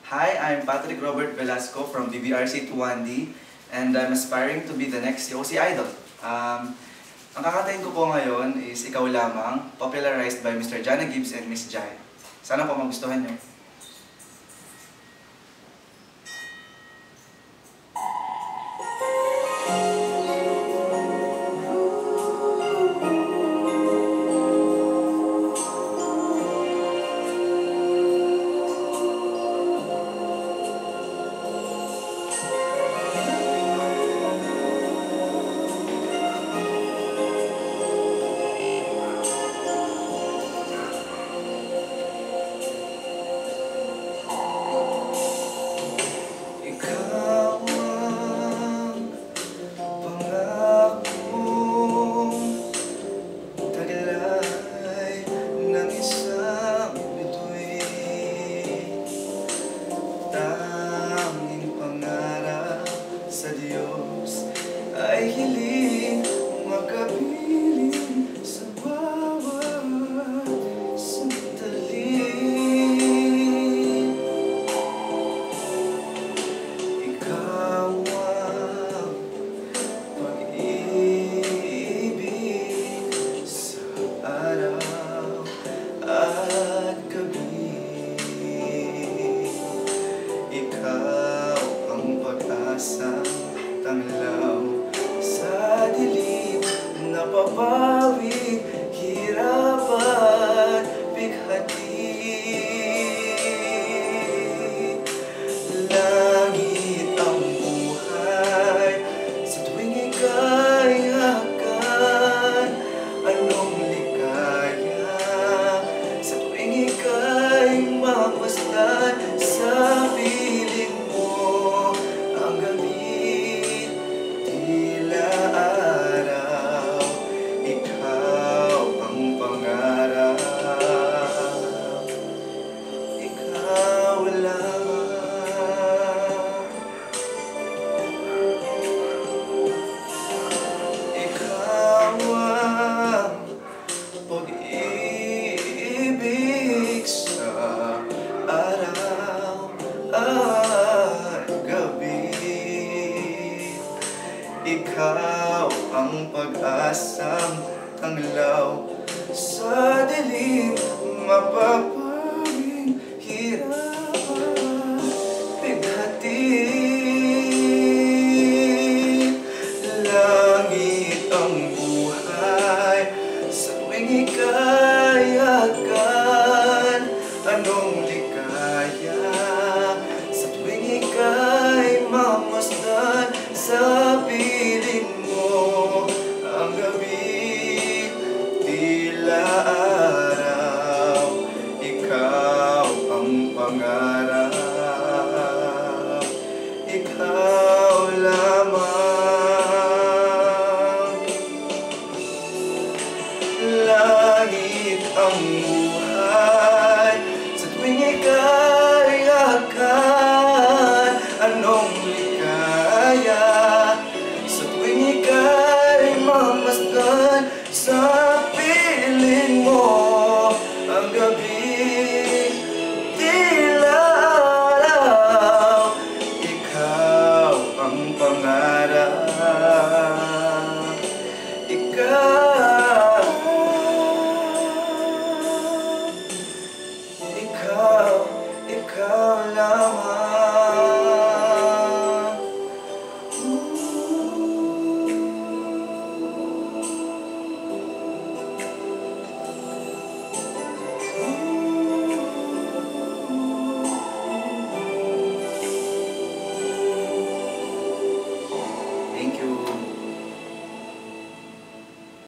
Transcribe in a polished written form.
Hi, I'm Patrick Robert Velasco from BBRC 21D and I'm aspiring to be the next COC Idol. Ang kakatayin ko po ngayon is Ikaw Lamang, popularized by Mr. Jana Gibbs and Miss Jai. Sana po magustuhan nyo. Ay hiling makapiling sa bawat sandali. Ikaw ang pag-ibig sa araw at gabi. Ikaw ang pag-asang tanglaw sa dilim na papawi, hirap at bighati. Langit ang buhay sa tuwing ika'y hakan. Anong ligaya sa tuwing ika'y mamasdan. Sa piling mo ang gabi pag-ibig sa araw at gabi. Ikaw ang pag-asang tanglaw sa dilim, mapapawing hirap at bighati. Langit ang buhay sa tuwing ika'y hakan. Anong ligaya sa tuwing ika'y mamasdan. Sa piling mo ang gabi, tila araw. Ikaw ang pangarap, ikaw lamang. Langit ang buhay sa tuwing ika'y hakan. Anong ligaya sa tuwing ika'y mamasdan. Sa piling mo ang gabi, tila araw. Ikaw ang pangarap, ikaw lamang.